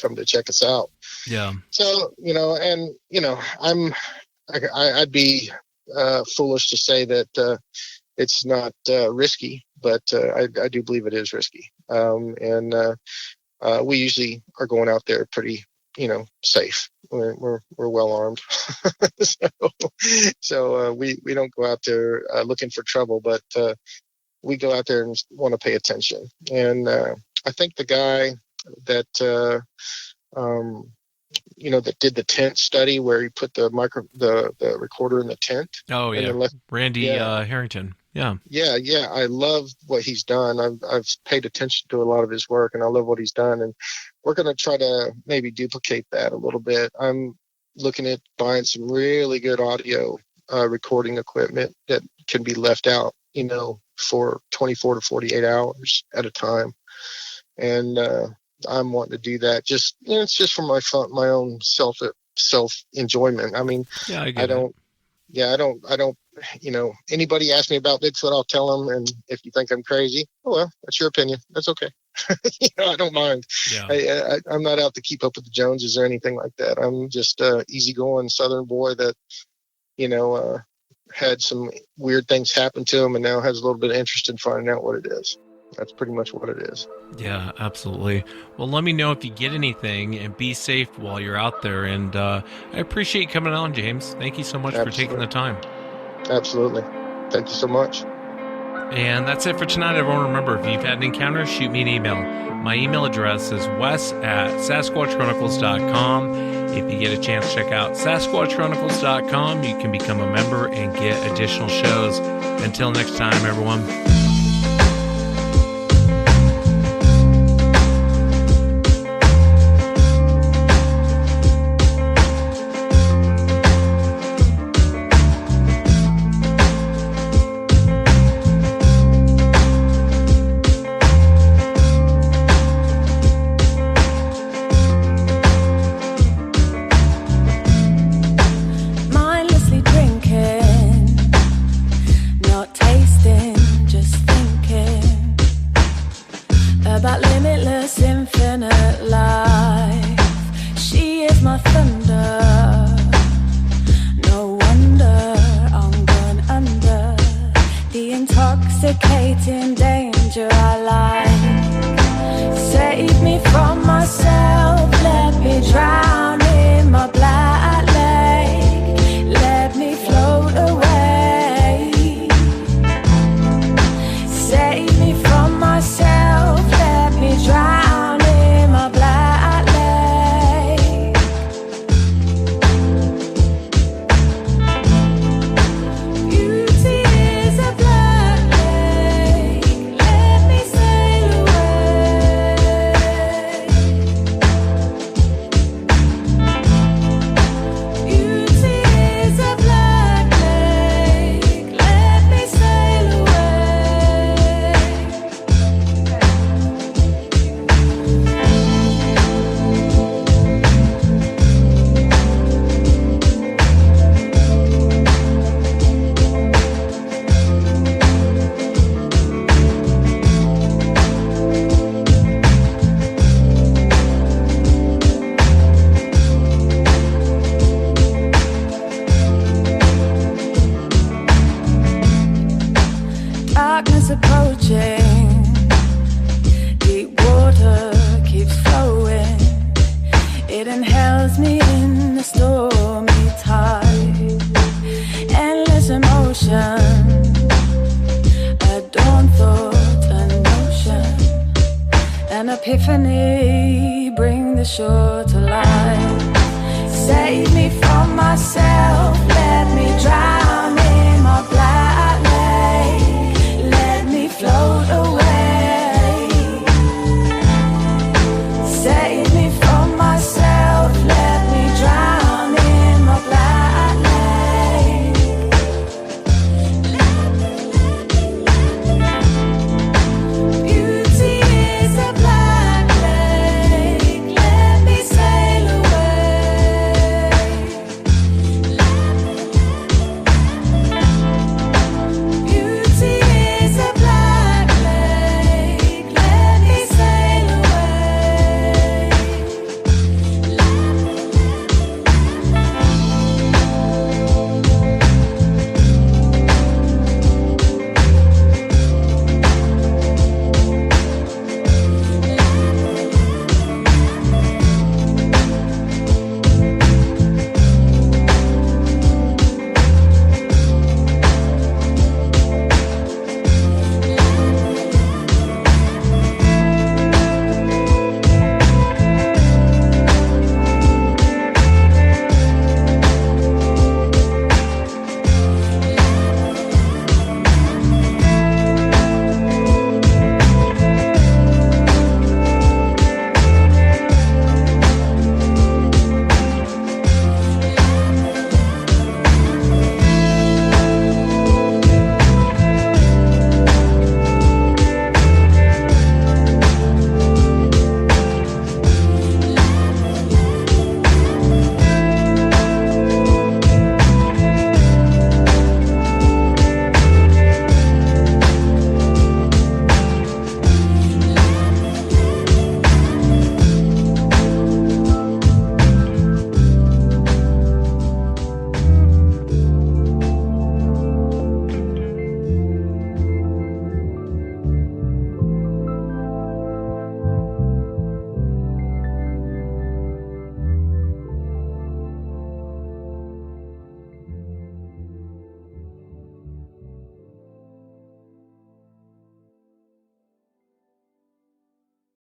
Come to check us out. Yeah. So, I'd be foolish to say that it's not risky, but I do believe it is risky. We usually are going out there pretty, safe. We're well armed. So we don't go out there looking for trouble, but we go out there and want to pay attention. And I think the guy that that did the tent study, where he put the recorder in the tent. Oh yeah, Randy Harrington. Yeah. I love what he's done. I've paid attention to a lot of his work, and I love what he's done. And we're going to try to maybe duplicate that a little bit. I'm looking at buying some really good audio recording equipment that can be left out, for 24 to 48 hours at a time. And I'm wanting to do that. Just, it's just for my own self enjoyment. I mean, yeah, I don't, anybody ask me about Bigfoot, I'll tell them. And if you think I'm crazy, oh, well, that's your opinion. That's okay. I don't mind. Yeah. I'm not out to keep up with the Joneses or anything like that. I'm just a easygoing Southern boy that, had some weird things happen to him and now has a little bit of interest in finding out what it is. That's pretty much what it is. Yeah, absolutely. Well, let me know if you get anything, and be safe while you're out there. And I appreciate you coming on, James. Thank you so much for taking the time. Absolutely. Thank you so much. And that's it for tonight, everyone. Remember, if you've had an encounter, shoot me an email. My email address is wes@sasquatchchronicles.com. If you get a chance, check out sasquatchchronicles.com. You can become a member and get additional shows. Until next time, everyone. About limitless infinite life. She is my thunder. No wonder I'm gone under the intoxicating danger I like. Save me from myself, let me drown in my black lake. Let me float away. Save me from myself, drown in my black lake. Beauty is a black lake. Let me sail away. Beauty is a black lake. Let me sail away. Darkness approaching, deep water keeps flowing. It inhales me in the stormy tide. Endless emotion, a dawn thought, a notion, an epiphany, bring the shore to life. Save me from myself, let me drown